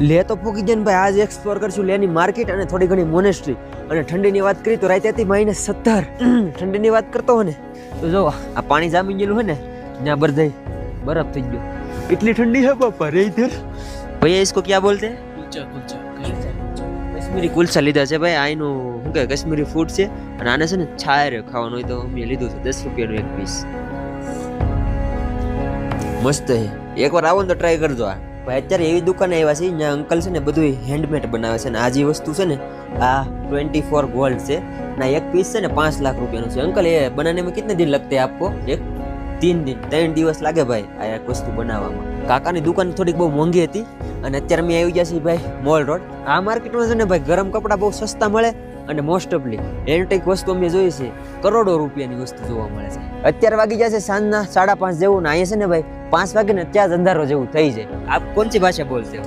લે તો ફૂકી જાય ને ભાઈ. આજ એક્સપ્લોર કરશું લેની માર્કેટ અને થોડી ઘણી મોનેસ્ટ્રી. અને ઠંડીની વાત કરી તો રાતે હતી -17. ઠંડીની વાત કરતો હોય ને તો જો આ પાણી જામી ગયેલું હોય ને ત્યાં બરધાઈ બરફ થઈ ગયો. इतनी ठंडी है पापा रे इधर. भैया इसको क्या बोलते हैं? कुलचा कश्मीरी कुलचा લીધા છે ભાઈ. આઈનું શું કહે કશ્મીરી ફૂડ છે અને આને છે ને છાયરે ખાવાનું હોય તો મેં લીધું છે 10 રૂપિયાનું એક પીસ. મસ્ત છે. એકવાર આવો ને તો ટ્રાય કરજો. આ ભાઈ અત્યારે એવી દુકાને આવ્યા છે જ્યાં અંકલ છે ને બધું હેન્ડમેડ બનાવે છે. ને આ જે વસ્તુ છે ને આ 24 ગોલ્ડ છે ના એક પીસ છે ને 5 લાખ રૂપિયાનું છે. અંકલ ये बनाने में कितने दिन लगते हैं आपको? एक 3 દિવસ લાગે ભાઈ આ એક વસ્તુ બનાવવામાં. કાકાની દુકાન થોડીક બહુ મોંઘી હતી અને અત્યારે મેં આવી ગયા છીએ ભાઈ મોલ રોડ. આ માર્કેટમાં છે ને ભાઈ ગરમ કપડાં બહુ સસ્તા મળે અને મોસ્ટ ઓફલી એન્ટિક વસ્તુ અમે જોઈ છે કરોડો રૂપિયાની વસ્તુ જોવા મળે છે. અત્યારે વાગી જશે સાંજના 5:30 જેવું ને અહીંયા છે ને ભાઈ 5 વાગે ને ત્યાં જ અંધારો જેવું થઈ જાય. આપ કોણ સી ભાષા બોલતે હો?